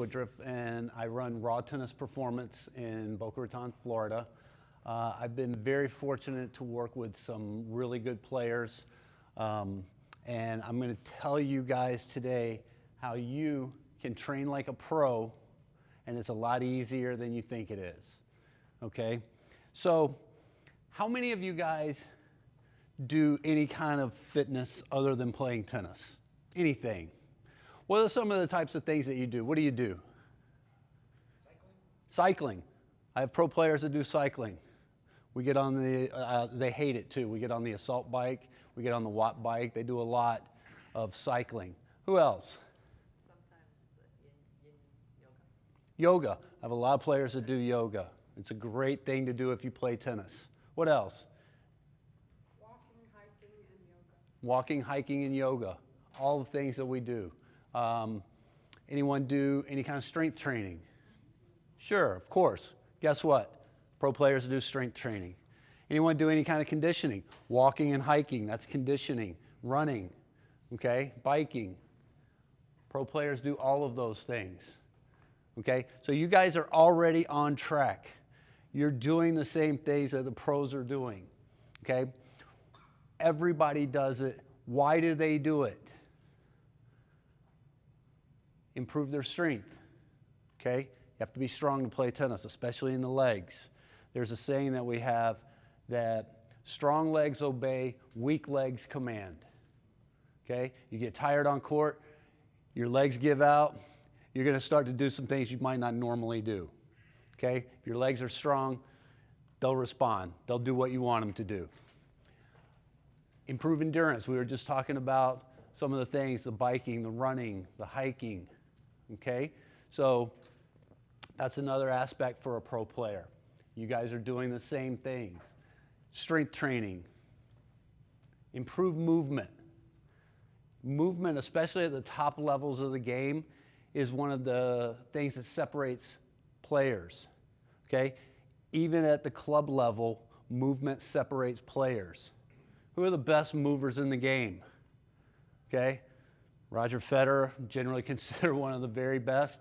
Woodruff, and I run Raw Tennis Performance in Boca Raton, Florida. I've been very fortunate to work with some really good players, and I'm going to tell you guys today how you can train like a pro, and it's a lot easier than you think it is. Okay? So, how many of you guys do any kind of fitness other than playing tennis? Anything? What are some of the types of things that you do? What do you do? Cycling. I have pro players that do cycling. We get on the, they hate it too. We get on the assault bike, we get on the watt bike. They do a lot of cycling. Who else? Sometimes yoga. Yoga. I have a lot of players that do yoga. It's a great thing to do if you play tennis. What else? Walking, hiking, and yoga. Walking, hiking, and yoga. All the things that we do. Anyone do any kind of strength training? Sure, of course. Guess what? Pro players do strength training. Anyone do any kind of conditioning? Walking and hiking, that's conditioning. Running, okay? Biking. Pro players do all of those things, okay? So you guys are already on track. You're doing the same things that the pros are doing, okay? Everybody does it. Why do they do it? Improve their strength, okay? You have to be strong to play tennis, especially in the legs. There's a saying that we have that strong legs obey, weak legs command, okay? You get tired on court, your legs give out, you're gonna start to do some things you might not normally do, okay? If your legs are strong, they'll respond. They'll do what you want them to do. Improve endurance. We were just talking about some of the things, the biking, the running, the hiking, okay? So that's another aspect for a pro player. You guys are doing the same things. Strength training. Improve movement. Movement, especially at the top levels of the game, is one of the things that separates players, okay? Even at the club level, movement separates players. Who are the best movers in the game? Okay? Roger Federer, generally considered one of the very best.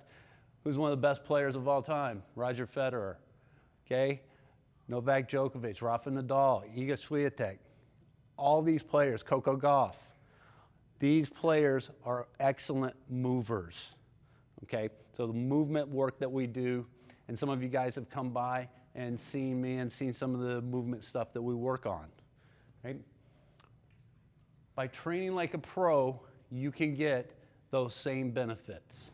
Who's one of the best players of all time? Roger Federer. Okay? Novak Djokovic, Rafa Nadal, Iga Swiatek. All these players, Coco Gauff. These players are excellent movers. Okay? So the movement work that we do, and some of you guys have come by and seen me and seen some of the movement stuff that we work on. Right? By training like a pro, you can get those same benefits.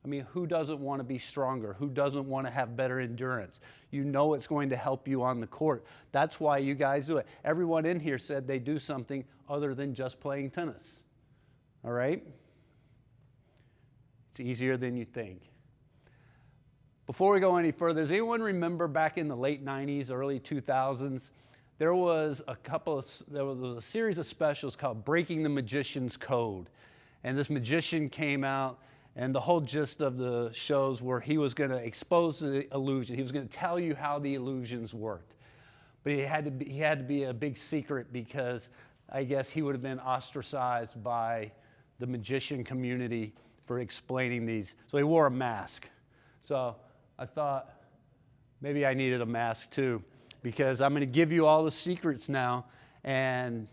I mean, who doesn't want to be stronger? Who doesn't want to have better endurance? You know it's going to help you on the court. That's why you guys do it. Everyone in here said they do something other than just playing tennis. All right? It's easier than you think. Before we go any further, does anyone remember back in the late 90s, early 2000s, there was a series of specials called Breaking the Magician's Code. And this magician came out, and the whole gist of the shows were he was going to expose the illusion. He was going to tell you how the illusions worked. But he had to be a big secret because I guess he would have been ostracized by the magician community for explaining these. So he wore a mask. So I thought maybe I needed a mask too, because I'm going to give you all the secrets now, and,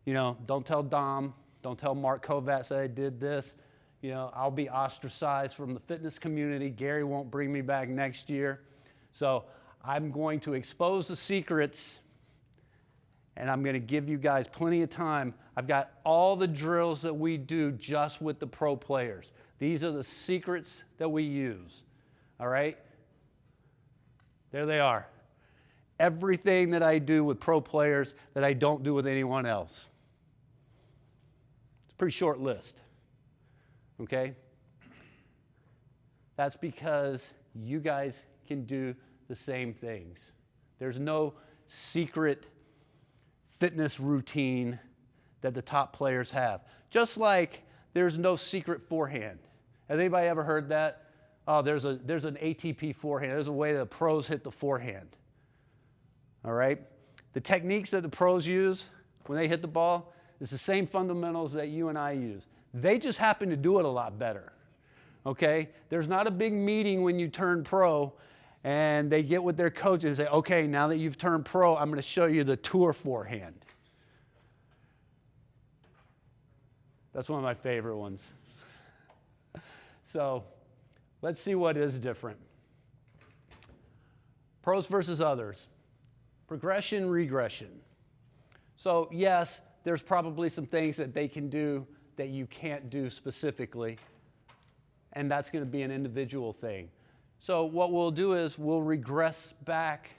you know, don't tell Dom, don't tell Mark Kovats that I did this. You know, I'll be ostracized from the fitness community. Gary won't bring me back next year. So I'm going to expose the secrets, and I'm going to give you guys plenty of time. I've got all the drills that we do just with the pro players. These are the secrets that we use, all right? There they are. Everything that I do with pro players that I don't do with anyone else. It's a pretty short list, okay? That's because you guys can do the same things. There's no secret fitness routine that the top players have. Just like there's no secret forehand. Has anybody ever heard that? Oh, there's an ATP forehand. There's a way the pros hit the forehand. all right? The techniques that the pros use when they hit the ball is the same fundamentals that you and I use. They just happen to do it a lot better, okay? There's not a big meeting when you turn pro and they get with their coach and say, okay, now that you've turned pro, I'm going to show you the tour forehand. That's one of my favorite ones. So let's see what is different. Pros versus others. Progression, regression. So yes, there's probably some things that they can do that you can't do specifically, and that's going to be an individual thing. So what we'll do is we'll regress back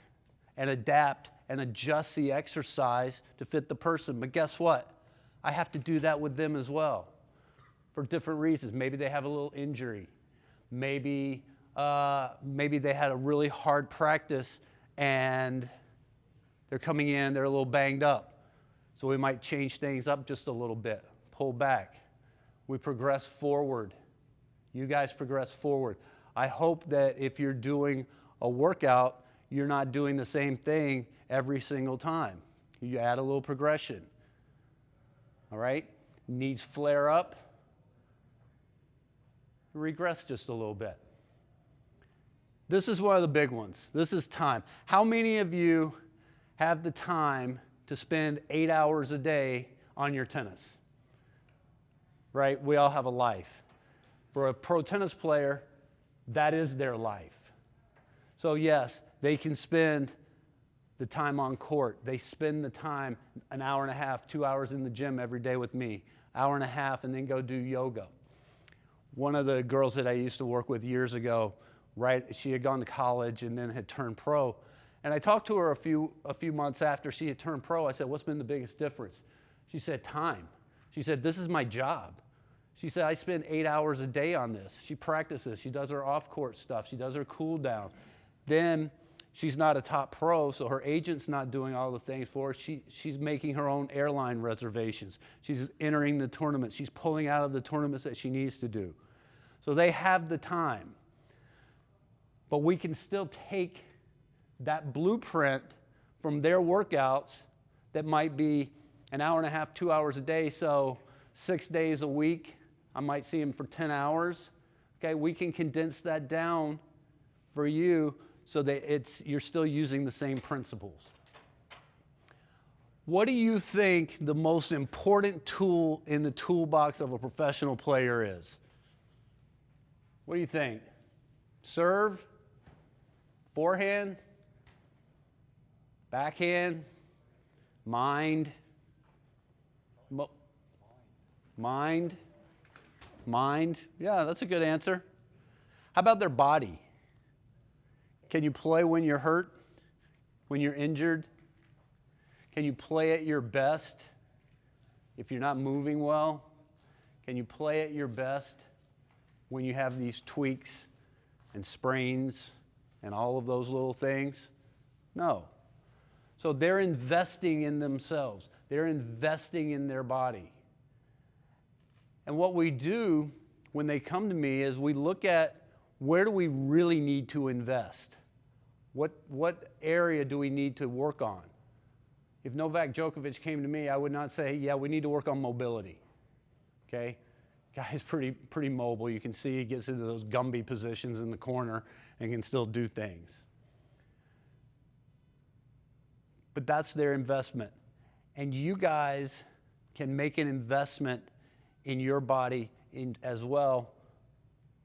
and adapt and adjust the exercise to fit the person. But guess what? I have to do that with them as well for different reasons. Maybe they have a little injury. Maybe they had a really hard practice and they're coming in, they're a little banged up. So we might change things up just a little bit, pull back. We progress forward. You guys progress forward. I hope that if you're doing a workout, you're not doing the same thing every single time. You add a little progression. All right? Knees flare up. Regress just a little bit. This is one of the big ones. This is time. How many of you have the time to spend 8 hours a day on your tennis? Right? We all have a life. For a pro tennis player, that is their life. So yes, they can spend the time on court. They spend the time, an hour and a half, 2 hours in the gym every day with me, hour and a half, and then go do yoga. One of the girls that I used to work with years ago, right, she had gone to college and then had turned pro. And I talked to her a few months after she had turned pro. I said, what's been the biggest difference? She said, time. She said, this is my job. She said, I spend 8 hours a day on this. She practices. She does her off-court stuff. She does her cool down. Then she's not a top pro, so her agent's not doing all the things for her. She's making her own airline reservations. She's entering the tournament. She's pulling out of the tournaments that she needs to do. So they have the time. But we can still take that blueprint from their workouts that might be an hour and a half, 2 hours a day, so 6 days a week. I might see them for 10 hours. Okay, we can condense that down for you so that you're still using the same principles. What do you think the most important tool in the toolbox of a professional player is? What do you think? Serve? Forehand? Backhand? Mind? Mind? Mind? Yeah, that's a good answer. How about their body? Can you play when you're hurt? When you're injured? Can you play at your best if you're not moving well? Can you play at your best when you have these tweaks and sprains and all of those little things? No. So they're investing in themselves. They're investing in their body. And what we do when they come to me is we look at where do we really need to invest? What area do we need to work on? If Novak Djokovic came to me, I would not say, yeah, we need to work on mobility. Okay? Guy's pretty mobile. You can see he gets into those Gumby positions in the corner and can still do things. But that's their investment. And you guys can make an investment in your body as well,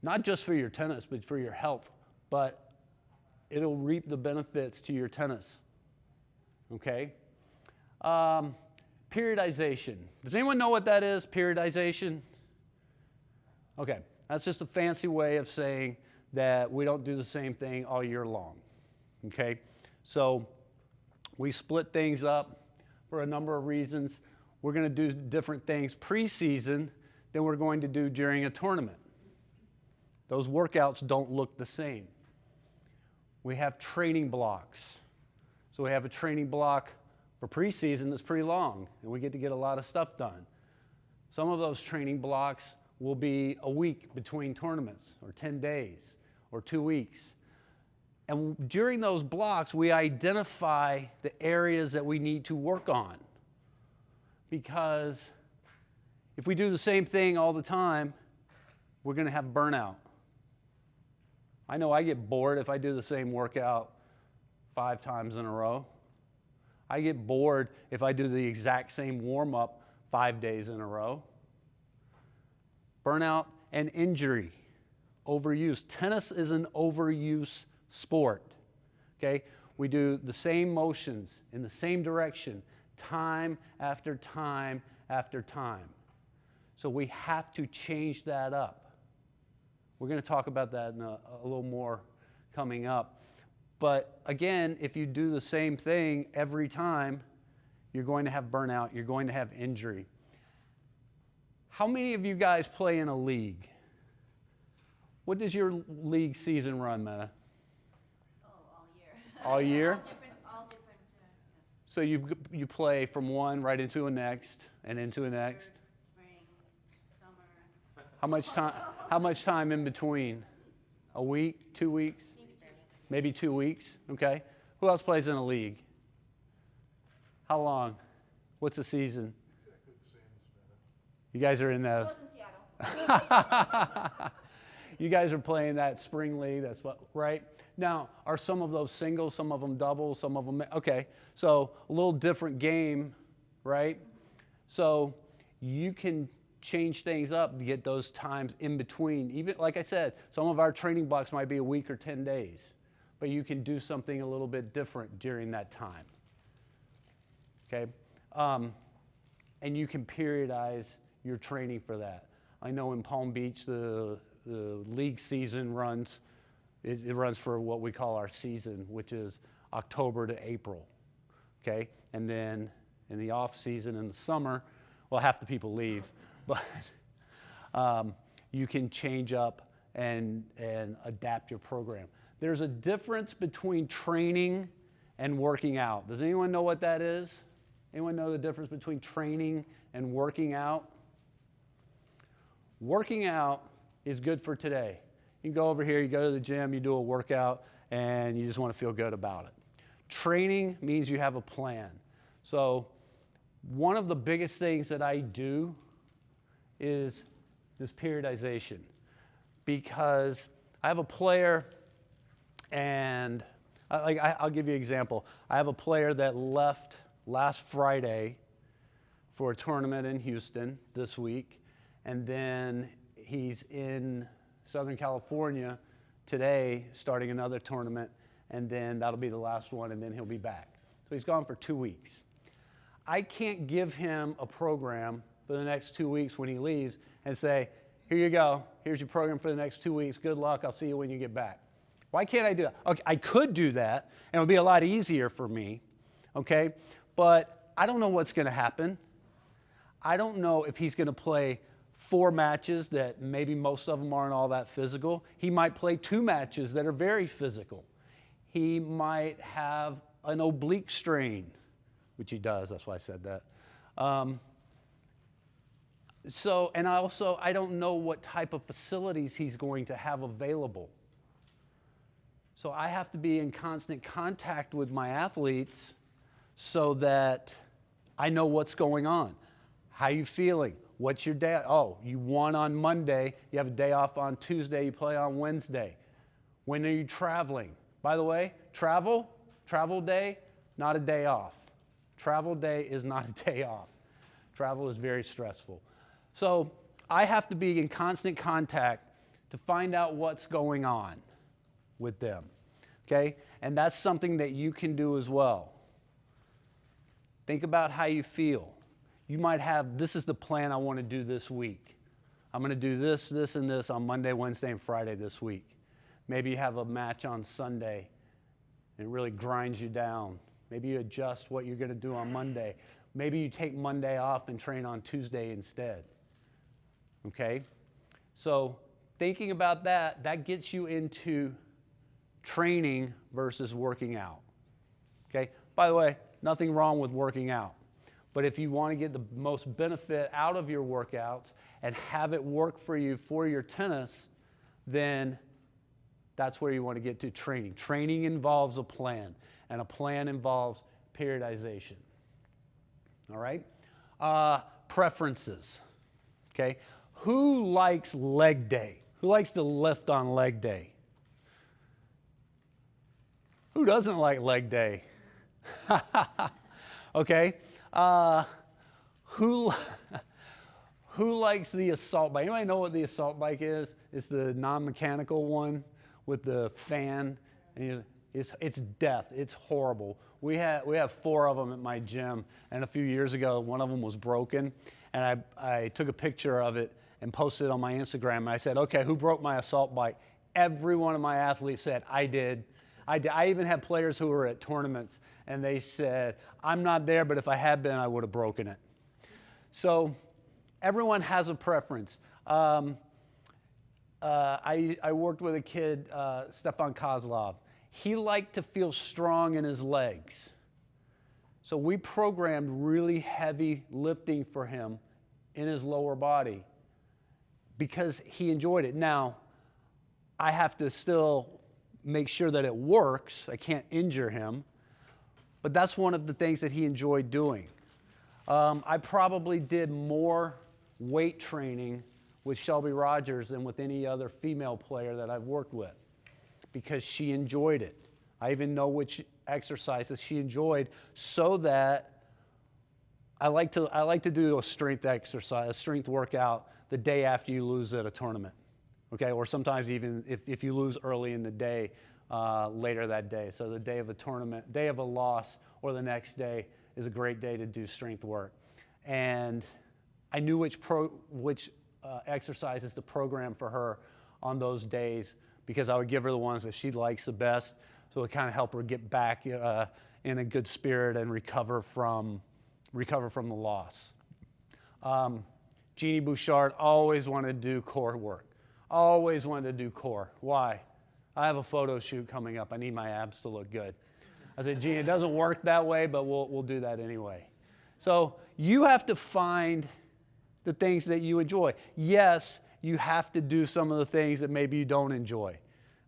not just for your tennis, but for your health. But it'll reap the benefits to your tennis. Okay? Periodization. Does anyone know what that is, periodization? Okay, that's just a fancy way of saying that we don't do the same thing all year long. Okay? So we split things up for a number of reasons. We're going to do different things pre-season than we're going to do during a tournament. Those workouts don't look the same. We have training blocks. So we have a training block for pre-season that's pretty long, and we get to get a lot of stuff done. Some of those training blocks will be a week between tournaments, or 10 days, or 2 weeks. And during those blocks, we identify the areas that we need to work on. Because if we do the same thing all the time, we're going to have burnout. I know I get bored if I do the same workout 5 times in a row. I get bored if I do the exact same warm-up 5 days in a row. Burnout and injury, overuse. Tennis is an overuse sport, okay? We do the same motions in the same direction time after time after time. So we have to change that up. We're going to talk about that in a little more coming up. But again, if you do the same thing every time, you're going to have burnout, you're going to have injury. How many of you guys play in a league? What does your league season run, Meta? Oh, all year. All year? All different. Yeah. So you play from one right into a next and into a next? Spring, summer. How much time in between? A week, 2 weeks? Maybe 2 weeks, okay. Who else plays in a league? How long? What's the season? Exactly the same as Meta. You guys are in those. I was in Seattle. You guys are playing that spring league, that's what, right? Now, are some of those singles, some of them doubles, some of them, okay. So a little different game, right? So you can change things up to get those times in between. Even, like I said, some of our training blocks might be a week or 10 days, but you can do something a little bit different during that time, okay? And you can periodize your training for that. I know in Palm Beach, the league season runs, it runs for what we call our season, which is October to April, okay? And then in the off season in the summer, well, half the people leave, but you can change up and adapt your program. There's a difference between training and working out. Does anyone know what that is? Anyone know the difference between training and working out? Working out is good for today. You can go over here, you go to the gym, you do a workout, and you just want to feel good about it. Training means you have a plan. So one of the biggest things that I do is this periodization, because I have a player, and I'll give you an example. I have a player that left last Friday for a tournament in Houston this week, and then he's in Southern California today starting another tournament, and then that'll be the last one, and then he'll be back. So he's gone for 2 weeks. I can't give him a program for the next 2 weeks when he leaves and say, here you go, here's your program for the next 2 weeks, good luck, I'll see you when you get back. Why can't I do that? Okay, I could do that, and it would be a lot easier for me, okay? But I don't know what's going to happen. I don't know if he's going to play 4 matches that maybe most of them aren't all that physical. He might play 2 matches that are very physical. He might have an oblique strain, which he does, that's why I said that. And I don't know what type of facilities he's going to have available. So I have to be in constant contact with my athletes so that I know what's going on. How you feeling? What's your day? Oh, you won on Monday, you have a day off on Tuesday, you play on Wednesday. When are you traveling? By the way, travel day, not a day off. Travel day is not a day off. Travel is very stressful. So I have to be in constant contact to find out what's going on with them, okay? And that's something that you can do as well. Think about how you feel. You might have, this is the plan I want to do this week. I'm going to do this, this, and this on Monday, Wednesday, and Friday this week. Maybe you have a match on Sunday and it really grinds you down. Maybe you adjust what you're going to do on Monday. Maybe you take Monday off and train on Tuesday instead. Okay? So thinking about that, that gets you into training versus working out. Okay? By the way, nothing wrong with working out. But if you want to get the most benefit out of your workouts and have it work for you for your tennis, then That's where you want to get to training. Training involves a plan, and a plan involves periodization. All right? Preferences. Okay? Who likes leg day? Who likes to lift on leg day? Who doesn't like leg day? Okay? Who likes the assault bike? Anybody know what the assault bike is? It's the non-mechanical one with the fan. And it's death. It's horrible. We have 4 of them at my gym, and a few years ago, one of them was broken, and I took a picture of it and posted it on my Instagram, and I said, okay, who broke my assault bike? Every one of my athletes said, I did. I even had players who were at tournaments, and they said, I'm not there, but if I had been, I would have broken it. So everyone has a preference. I worked with a kid, Stefan Kozlov. He liked to feel strong in his legs. So we programmed really heavy lifting for him in his lower body because he enjoyed it. Now, I have to still make sure that it works. I can't injure him. But that's one of the things that he enjoyed doing. I probably did more weight training with Shelby Rogers than with any other female player that I've worked with because she enjoyed it. I even know which exercises she enjoyed so that I like to do a strength exercise, a strength workout the day after you lose at a tournament. Okay, or sometimes even if you lose early in the day, later that day. So the day of a tournament, day of a loss, or the next day is a great day to do strength work. And I knew which exercises to program for her on those days because I would give her the ones that she likes the best, so it kind of help her get back in a good spirit and recover from the loss. Jeannie Bouchard always wanted to do core work. Always wanted to do core. Why? I have a photo shoot coming up. I need my abs to look good. I said, Jeannie, it doesn't work that way, but we'll do that anyway. So you have to find the things that you enjoy. Yes, you have to do some of the things that maybe you don't enjoy,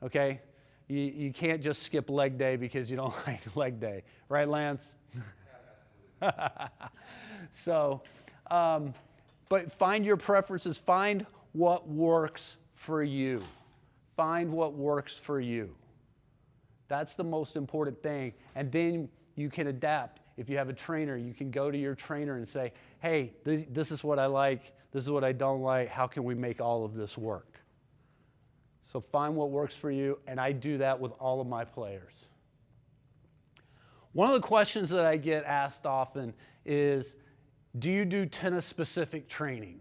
okay? You can't just skip leg day because you don't like leg day. Right, Lance? So, but find your preferences. Find what works for you. Find what works for you. That's the most important thing. And then you can adapt. If you have a trainer, you can go to your trainer and say, hey, this is what I like. This is what I don't like. How can we make all of this work? So find what works for you, and I do that with all of my players. One of the questions that I get asked often is, do you do tennis-specific training?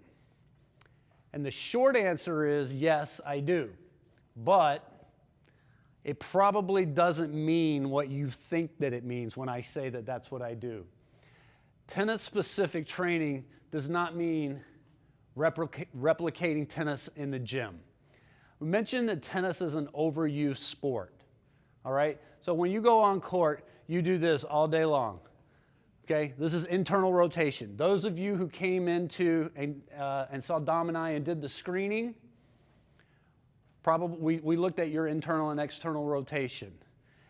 And the short answer is, yes, I do. But it probably doesn't mean what you think that it means when I say that that's what I do. Tennis-specific training does not mean replicating tennis in the gym. We mentioned that tennis is an overused sport, all right? So when you go on court, you do this all day long, okay? This is internal rotation. Those of you who came into and saw Dom and I and did the screening, probably we looked at your internal and external rotation,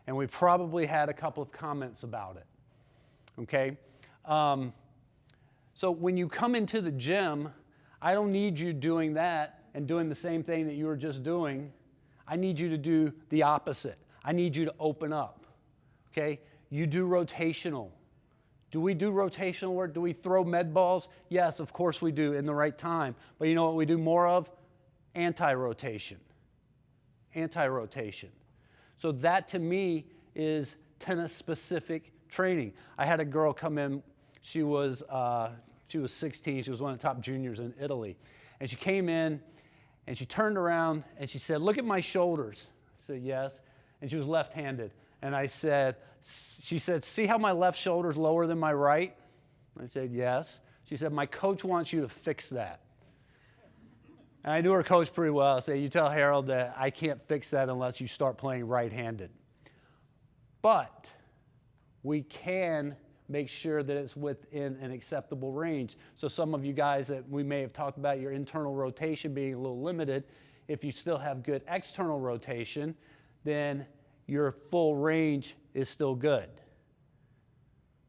and we probably had a couple of comments about it, okay? So when you come into the gym, I don't need you doing that and doing the same thing that you were just doing. I need you to do the opposite. I need you to open up, okay? You do rotational. Do we do rotational work? Do we throw med balls? Yes, of course we do in the right time. But you know what we do more of? Anti-rotation. Anti-rotation. So that to me is tennis-specific training. I had a girl come in. She was 16. She was one of the top juniors in Italy. And she came in, and she turned around, and she said, look at my shoulders. I said, yes. And she was left-handed. And she said, see how my left shoulder is lower than my right? I said, yes. She said, my coach wants you to fix that. And I knew her coach pretty well. I said, you tell Harold that I can't fix that unless you start playing right-handed. But we can make sure that it's within an acceptable range. So some of you guys that we may have talked about your internal rotation being a little limited, if you still have good external rotation, then your full range is still good.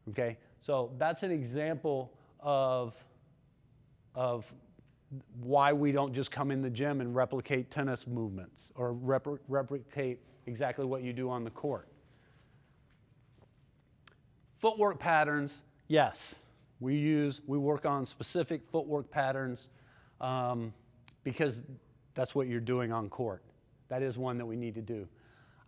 Okay, so that's an example of why we don't just come in the gym and replicate tennis movements or replicate exactly what you do on the court. Footwork patterns, yes. We work on specific footwork patterns because that's what you're doing on court. That is one that we need to do.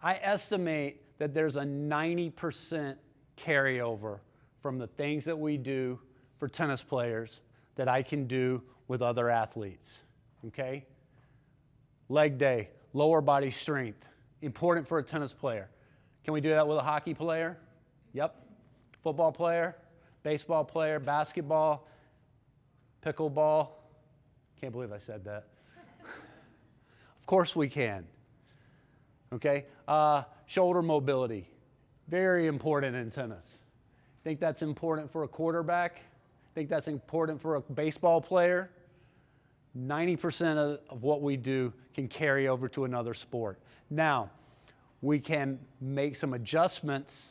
I estimate that there's a 90% carryover from the things that we do for tennis players that I can do with other athletes, okay? Leg day, lower body strength, important for a tennis player. Can we do that with a hockey player? Yep. Football player, baseball player, basketball, pickleball. Can't believe I said that. Of course we can. Okay, shoulder mobility, very important in tennis. Think that's important for a quarterback? Think that's important for a baseball player? 90% of what we do can carry over to another sport. Now, we can make some adjustments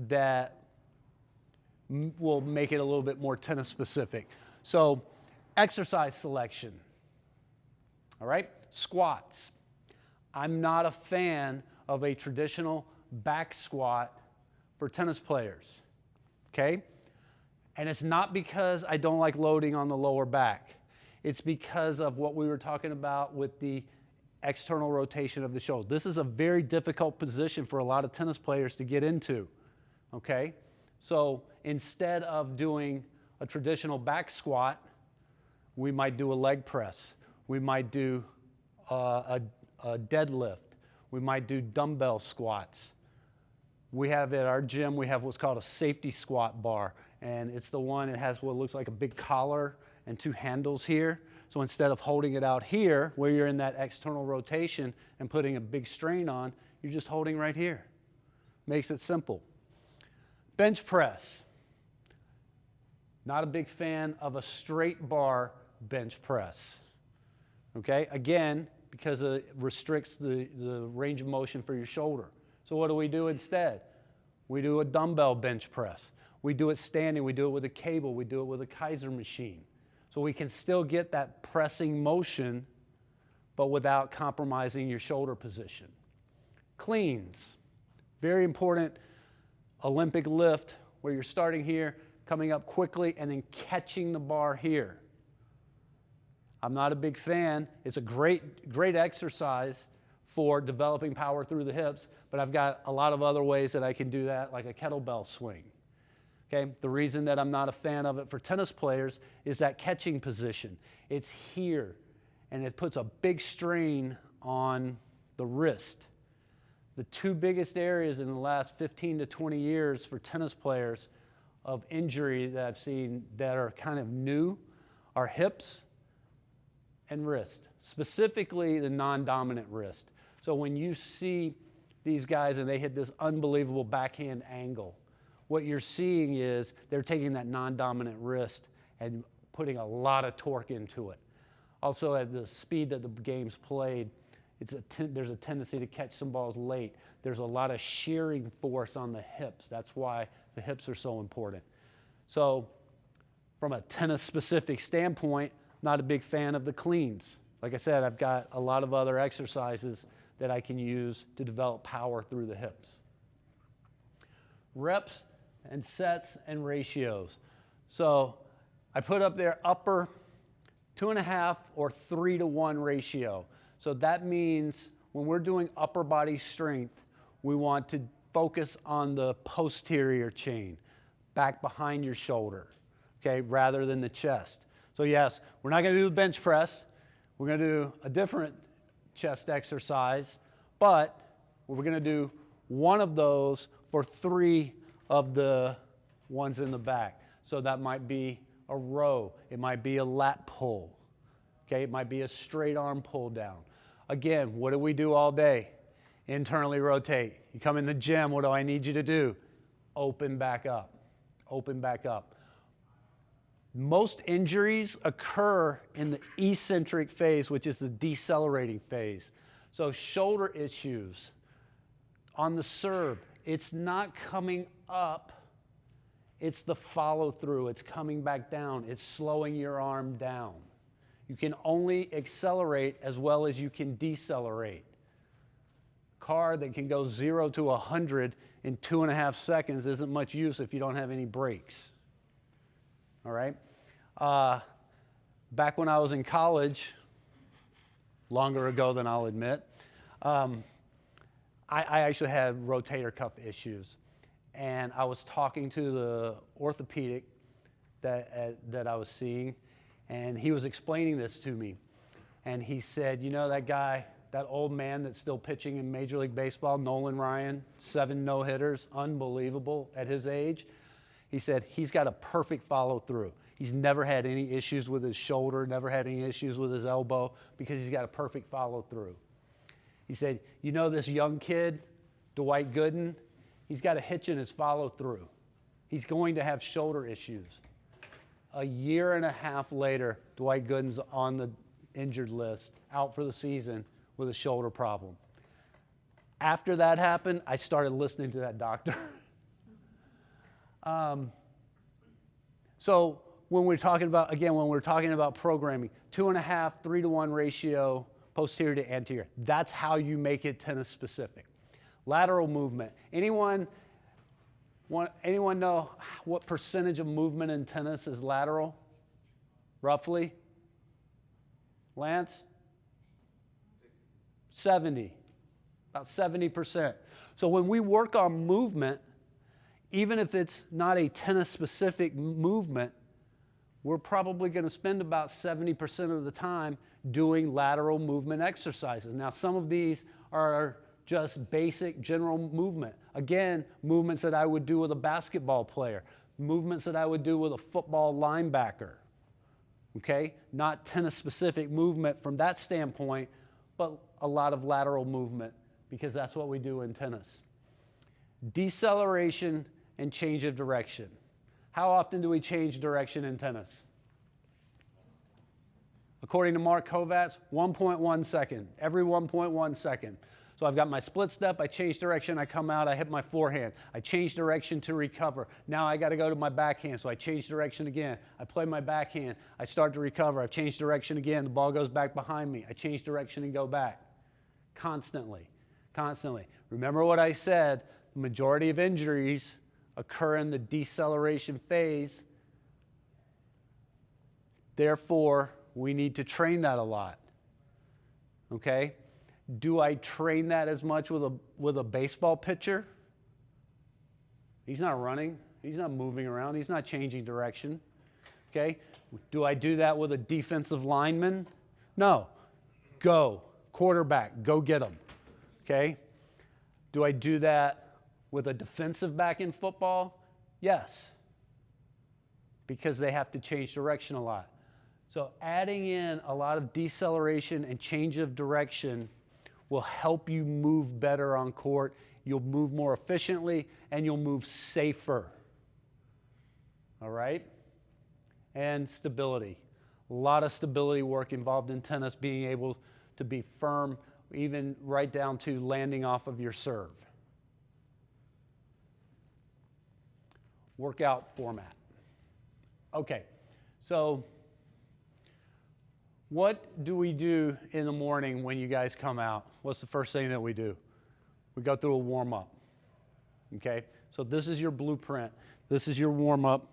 that will make it a little bit more tennis specific. So, exercise selection. All right, squats. I'm not a fan of a traditional back squat for tennis players, okay? And it's not because I don't like loading on the lower back. It's because of what we were talking about with the external rotation of the shoulder. This is a very difficult position for a lot of tennis players to get into, okay? So instead of doing a traditional back squat, we might do a leg press. We might do a deadlift. We might do dumbbell squats. We have at our gym, we have what's called a safety squat bar, and it's the one that has what looks like a big collar and two handles here. So instead of holding it out here, where you're in that external rotation and putting a big strain on, you're just holding right here. Makes it simple. Bench press. Not a big fan of a straight bar bench press. Okay, again, because it restricts the range of motion for your shoulder. So what do we do instead? We do a dumbbell bench press. We do it standing, we do it with a cable, we do it with a Kaiser machine. So we can still get that pressing motion, but without compromising your shoulder position. Cleans, very important Olympic lift where you're starting here, coming up quickly, and then catching the bar here. I'm not a big fan. It's a great exercise for developing power through the hips, but I've got a lot of other ways that I can do that, like a kettlebell swing. Okay? The reason that I'm not a fan of it for tennis players is that catching position. It's here, and it puts a big strain on the wrist. The two biggest areas in the last 15 to 20 years for tennis players of injury that I've seen that are kind of new are hips and wrist, specifically the non-dominant wrist. So when you see these guys and they hit this unbelievable backhand angle, what you're seeing is they're taking that non-dominant wrist and putting a lot of torque into it. Also, at the speed that the game's played, there's a tendency to catch some balls late. There's a lot of shearing force on the hips. That's why the hips are so important. So from a tennis-specific standpoint, not a big fan of the cleans. Like I said, I've got a lot of other exercises that I can use to develop power through the hips. Reps and sets and ratios. So I put up there upper 2.5 or 3-to-1 ratio. So that means when we're doing upper body strength, we want to focus on the posterior chain, back behind your shoulder, okay, rather than the chest. So yes, we're not going to do the bench press. We're going to do a different chest exercise, but we're going to do one of those for 3 of the ones in the back. So that might be a row. It might be a lat pull. Okay, it might be a straight arm pull down. Again, what do we do all day? Internally rotate. You come in the gym, what do I need you to do? Open back up. Open back up. Most injuries occur in the eccentric phase, which is the decelerating phase. So shoulder issues on the serve, it's not coming up, it's the follow through, it's coming back down, it's slowing your arm down. You can only accelerate as well as you can decelerate. Car that can go 0 to 100 in 2.5 seconds isn't much use if you don't have any brakes. All right? Back when I was in college, longer ago than I'll admit, I actually had rotator cuff issues. And I was talking to the orthopedic that I was seeing, and he was explaining this to me. And he said, you know, that guy, that old man that's still pitching in Major League Baseball, Nolan Ryan, 7 no-hitters, unbelievable at his age. He said he's got a perfect follow-through. He's never had any issues with his shoulder, never had any issues with his elbow, because he's got a perfect follow-through. He said, you know this young kid, Dwight Gooden, he's got a hitch in his follow-through. He's going to have shoulder issues. A year and a half later, Dwight Gooden's on the injured list, out for the season with a shoulder problem. After that happened, I started listening to that doctor. So when we're talking about, again, when we're talking about programming, 2.5, 3-to-1 ratio, posterior to anterior. That's how you make it tennis specific. Lateral movement. Anyone know what percentage of movement in tennis is lateral? Roughly? Lance? 70. About 70%. So when we work on movement, even if it's not a tennis-specific movement, we're probably going to spend about 70% of the time doing lateral movement exercises. Now, some of these are just basic general movement. Again, movements that I would do with a basketball player, movements that I would do with a football linebacker. Okay? Not tennis-specific movement from that standpoint, but a lot of lateral movement, because that's what we do in tennis. Deceleration and change of direction. How often do we change direction in tennis? According to Mark Kovacs, 1.1 second, every 1.1 second. So I've got my split step, I change direction, I come out, I hit my forehand. I change direction to recover. Now I got to go to my backhand, so I change direction again. I play my backhand, I start to recover, I've changed direction again, the ball goes back behind me. I change direction and go back. Constantly, constantly. Remember what I said, the majority of injuries occur in the deceleration phase. Therefore, we need to train that a lot. Okay? Do I train that as much with a baseball pitcher? He's not running. He's not moving around. He's not changing direction. Okay? Do I do that with a defensive lineman? No. Go. Quarterback. Go get him. Okay? Do I do that with a defensive back in football? Yes. Because they have to change direction a lot. So adding in a lot of deceleration and change of direction will help you move better on court. You'll move more efficiently, and you'll move safer. All right? And stability. A lot of stability work involved in tennis, being able to be firm, even right down to landing off of your serve. Workout format. Okay, so what do we do in the morning when you guys come out? What's the first thing that we do? We go through a warm-up, okay? So this is your blueprint. This is your warm-up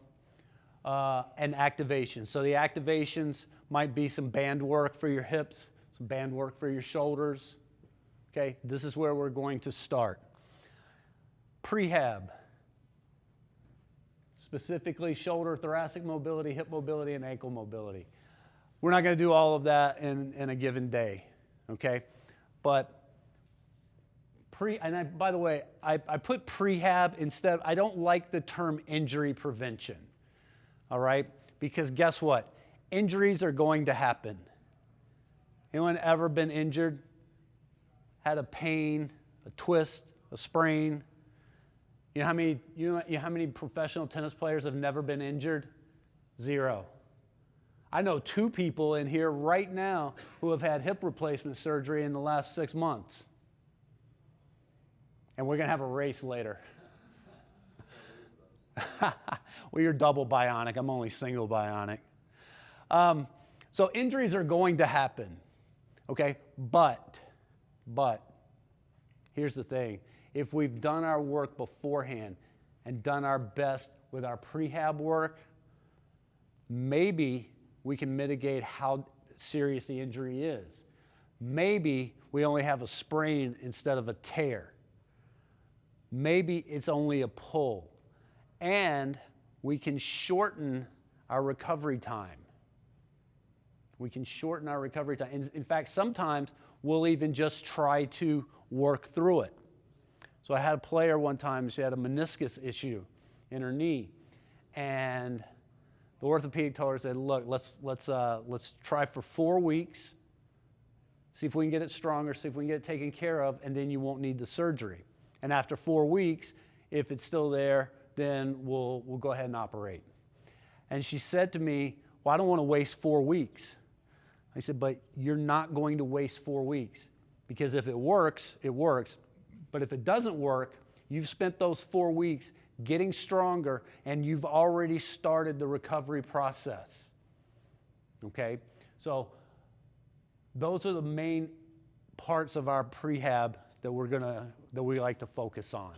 and activation. So the activations might be some band work for your hips, some band work for your shoulders, okay? This is where we're going to start. Prehab, specifically shoulder, thoracic mobility, hip mobility, and ankle mobility. We're not going to do all of that in a given day, okay? But by the way, I put prehab instead. I don't like the term injury prevention, all right? Because guess what? Injuries are going to happen. Anyone ever been injured? Had a pain, a twist, a sprain? You know how many professional tennis players have never been injured? Zero. I know 2 people in here right now who have had hip replacement surgery in the last 6 months. And we're going to have a race later. Well, you're double bionic. I'm only single bionic. So injuries are going to happen, okay? But, here's the thing. If we've done our work beforehand and done our best with our prehab work, maybe we can mitigate how serious the injury is. Maybe we only have a sprain instead of a tear. Maybe it's only a pull. And we can shorten our recovery time. We can shorten our recovery time. In fact, sometimes we'll even just try to work through it. So I had a player one time, she had a meniscus issue in her knee. And the orthopedic told her, said, look, let's try for 4 weeks, see if we can get it stronger, see if we can get it taken care of, and then you won't need the surgery. And after 4 weeks, if it's still there, then we'll go ahead and operate. And she said to me, well, I don't want to waste 4 weeks. I said, but you're not going to waste 4 weeks, because if it works, it works. But if it doesn't work, you've spent those 4 weeks getting stronger, and you've already started the recovery process. Okay? So those are the main parts of our prehab that we like to focus on.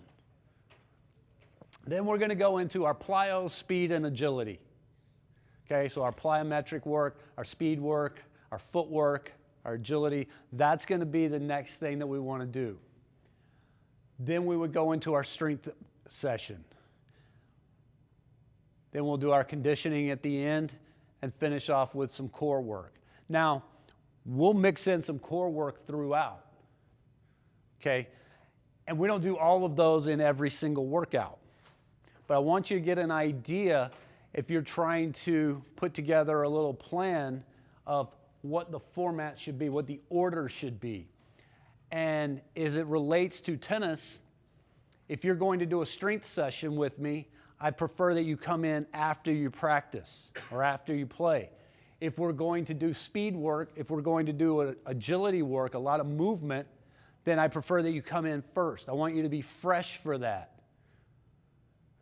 Then we're going to go into our plyo, speed, and agility. Okay, so our plyometric work, our speed work, our footwork, our agility, that's going to be the next thing that we want to do. Then we would go into our strength session. Then we'll do our conditioning at the end and finish off with some core work. Now, we'll mix in some core work throughout. Okay, and we don't do all of those in every single workout. But I want you to get an idea if you're trying to put together a little plan of what the format should be, what the order should be. And as it relates to tennis, if you're going to do a strength session with me, I prefer that you come in after you practice or after you play. If we're going to do speed work, if we're going to do agility work, a lot of movement, then I prefer that you come in first. I want you to be fresh for that.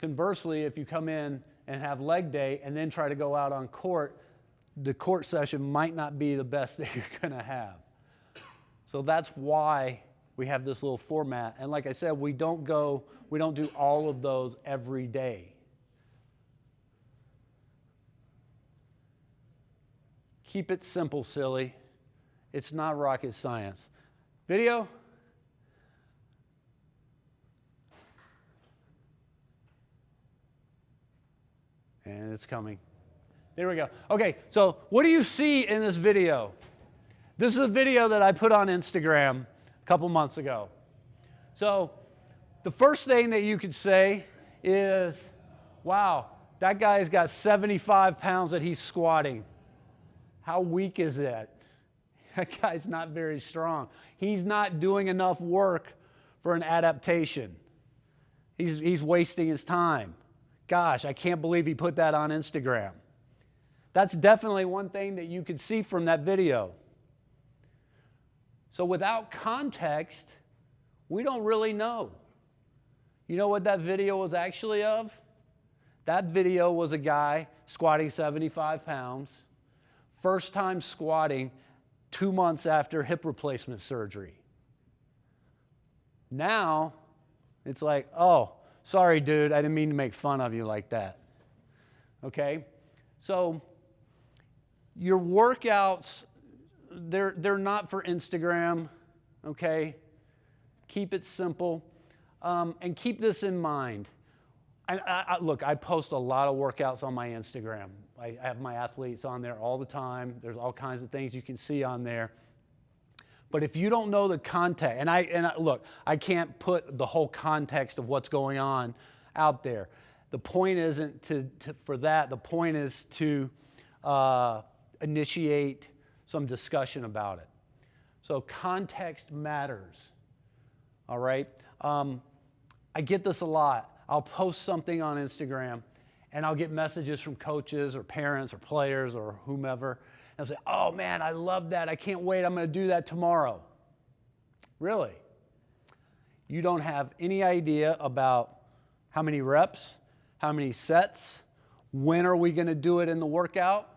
Conversely, if you come in and have leg day and then try to go out on court, the court session might not be the best that you're going to have. So that's why we have this little format. And like I said, we don't do all of those every day. Keep it simple, silly. It's not rocket science. Video? And it's coming. There we go. Okay, so what do you see in this video? This is a video that I put on Instagram a couple months ago. So the first thing that you could say is, wow, that guy's got 75 pounds that he's squatting. How weak is that? That guy's not very strong. He's not doing enough work for an adaptation. He's wasting his time. Gosh, I can't believe he put that on Instagram. That's definitely one thing that you could see from that video. So without context, we don't really know. You know what that video was actually of? That video was a guy squatting 75 pounds, first time squatting 2 months after hip replacement surgery. Now, it's like, oh, sorry, dude, I didn't mean to make fun of you like that. Okay? So your workouts, they're not for Instagram, okay? Keep it simple. And keep this in mind. Look, I post a lot of workouts on my Instagram. I have my athletes on there all the time. There's all kinds of things you can see on there. But if you don't know the context, look, I can't put the whole context of what's going on out there. The point isn't for that. The point is to initiate some discussion about it. So context matters. All right? I get this a lot. I'll post something on Instagram, And I'll get messages from coaches or parents or players or whomever. And I'll say, oh man, I love that. I can't wait. I'm going to do that tomorrow. Really? You don't have any idea about how many reps, how many sets, when are we going to do it in the workout,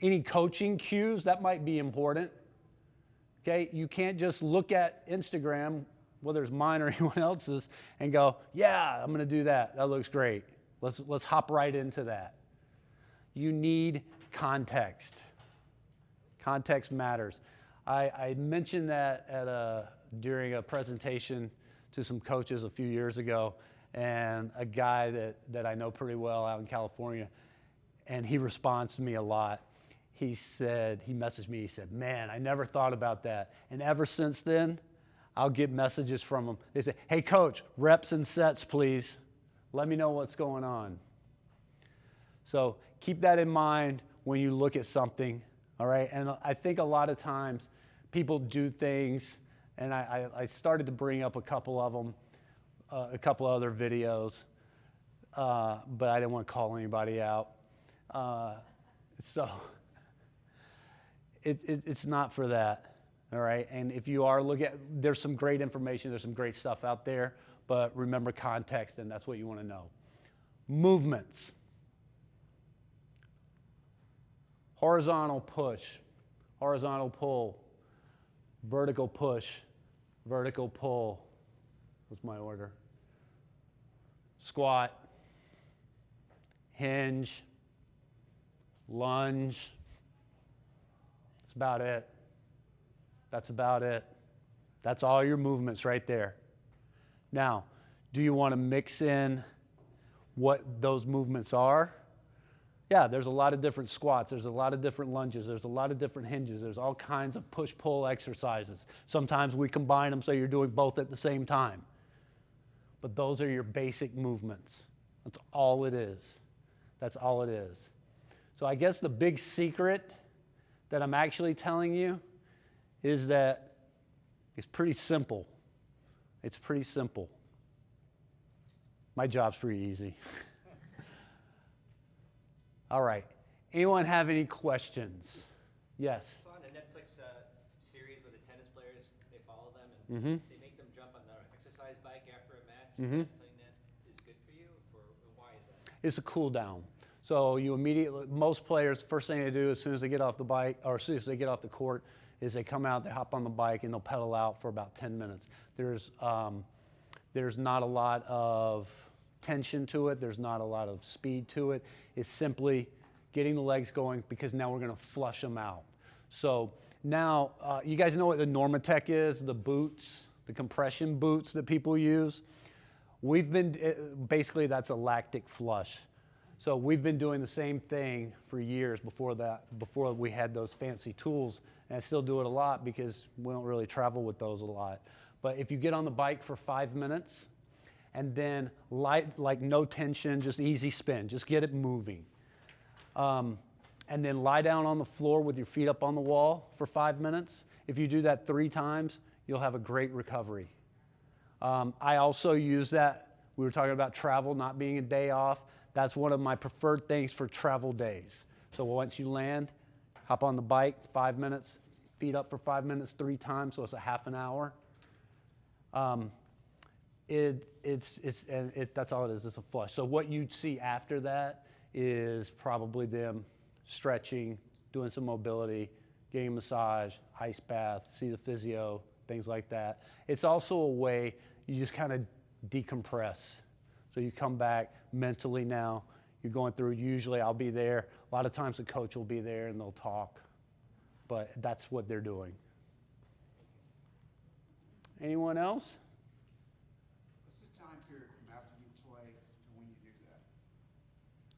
any coaching cues, that might be important. Okay? You can't just look at Instagram, whether it's mine or anyone else's, and go, yeah, I'm going to do that. That looks great. Let's hop right into that. You need context. Context matters. I mentioned that during a presentation to some coaches a few years ago, and a guy that I know pretty well out in California, and he responds to me a lot. He messaged me, he said, man, I never thought about that. And ever since then, I'll get messages from them. They say, hey coach, reps and sets, please. Let me know what's going on. So keep that in mind when you look at something, all right? And I think a lot of times people do things, and I started to bring up a couple of them, a couple other videos, but I didn't want to call anybody out. So it's not for that, all right? And if you are looking at, there's some great information, there's some great stuff out there, but remember context, and that's what you want to know. Movements. Horizontal push, horizontal pull, vertical push, vertical pull. What's my order? Squat, hinge, lunge. That's about it. That's about it. That's all your movements right there. Now, do you want to mix in what those movements are? Yeah, there's a lot of different squats. There's a lot of different lunges. There's a lot of different hinges. There's all kinds of push-pull exercises. Sometimes we combine them so you're doing both at the same time. But those are your basic movements. That's all it is. That's all it is. So I guess the big secret that I'm actually telling you is that it's pretty simple. It's pretty simple. My job's pretty easy. All right. Anyone have any questions? Yes. I saw on the Netflix series with the tennis players, they follow them and they make them jump on their exercise bike after a match. Is that something that is good for you, or why is that? It's a cool down. So you immediately, most players, first thing they do as soon as they get off the bike, or as soon as they get off the court, is they come out, they hop on the bike, and they'll pedal out for about 10 minutes. There's not a lot of tension to it. There's not a lot of speed to it. It's simply getting the legs going, because now we're going to flush them out. So now, you guys know what the Normatec is, the boots, the compression boots that people use? Basically that's a lactic flush. So we've been doing the same thing for years before we had those fancy tools, and I still do it a lot because we don't really travel with those a lot. But if you get on the bike for 5 minutes, and then like no tension, just easy spin, just get it moving. And then lie down on the floor with your feet up on the wall for 5 minutes. If you do that 3 times, you'll have a great recovery. I also use that, we were talking about travel not being a day off. That's one of my preferred things for travel days. So once you land, hop on the bike, 5 minutes, feet up for 5 minutes 3 times, so it's a half an hour. That's all it is, it's a flush. So what you'd see after that is probably them stretching, doing some mobility, getting a massage, ice bath, see the physio, things like that. It's also a way you just kind of decompress. So you come back mentally now, you're going through, usually I'll be there. A lot of times the coach will be there and they'll talk, but that's what they're doing. Anyone else? What's the time period from after you play to when you do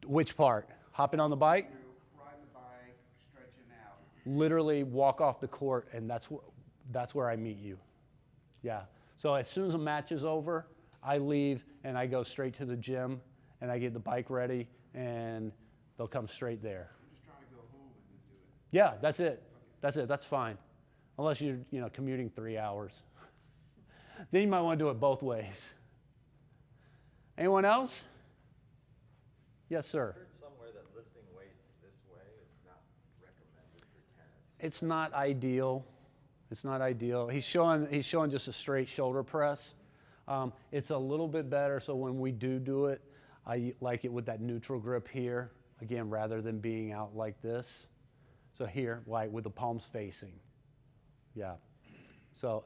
that? Which part? Hopping on the bike? You're riding the bike, stretching out. Literally walk off the court, and that's where I meet you. Yeah. So as soon as a match is over, I leave and I go straight to the gym and I get the bike ready and they'll come straight there. I'm just trying to go home and then do it. Yeah, that's it. That's it. That's fine. Unless you're commuting 3 hours. Then you might want to do it both ways. Anyone else? Yes, sir. I heard somewhere that lifting weights this way is not recommended for tennis. It's not ideal. It's not ideal. He's showing just a straight shoulder press. It's a little bit better, so when we do it, I like it with that neutral grip here, again, rather than being out like this. So here, like with the palms facing. Yeah. So,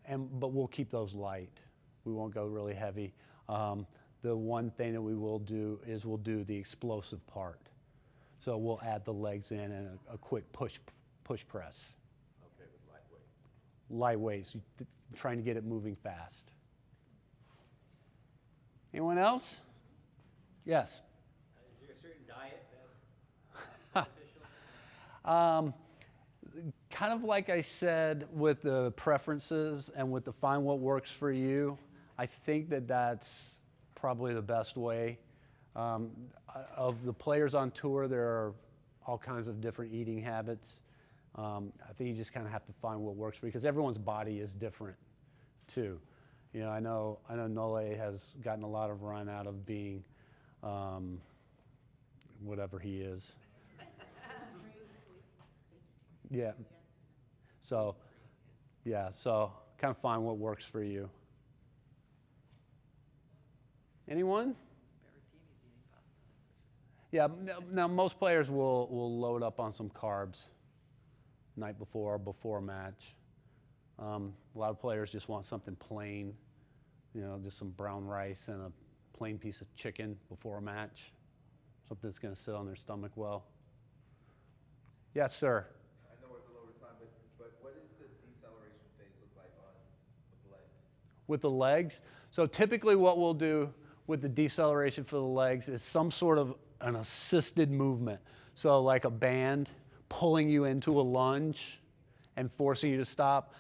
but we'll keep those light. We won't go really heavy. The one thing that we will do is we'll do the explosive part. So we'll add the legs in and a quick push press. Okay, with lightweight. Light weights, trying to get it moving fast. Anyone else? Yes. Is there a certain diet that's beneficial? Kind of like I said with the preferences and with the find what works for you, I think that that's probably the best way. Of the players on tour, there are all kinds of different eating habits. I think you just kind of have to find what works for you because everyone's body is different too. You know, I know Nole has gotten a lot of run out of being whatever he is. Yeah. So, yeah, so kind of find what works for you. Anyone? Yeah, now most players will load up on some carbs night before a match. A lot of players just want something plain, you know, just some brown rice and a plain piece of chicken before a match. Something that's going to sit on their stomach well. Yes, sir. I know we're a little over time, but what does the deceleration phase look like on the legs? With the legs, so typically what we'll do with the deceleration for the legs is some sort of an assisted movement. So like a band pulling you into a lunge and forcing you to stop.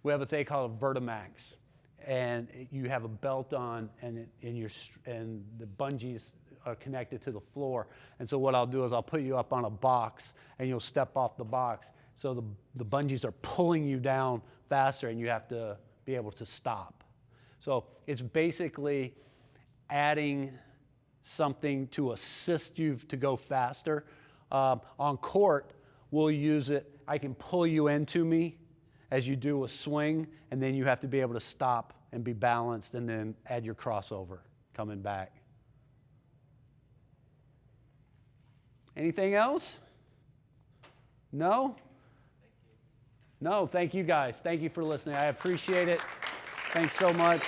We have a thing called a Vertimax, and you have a belt on, and the bungees are connected to the floor. And so what I'll do is I'll put you up on a box, and you'll step off the box. So the bungees are pulling you down faster, and you have to be able to stop. So it's basically adding something to assist you to go faster. On court, we'll use it. I can pull you into me as you do a swing, and then you have to be able to stop and be balanced and then add your crossover coming back. Anything else? No? No, thank you guys. Thank you for listening. I appreciate it. Thanks so much.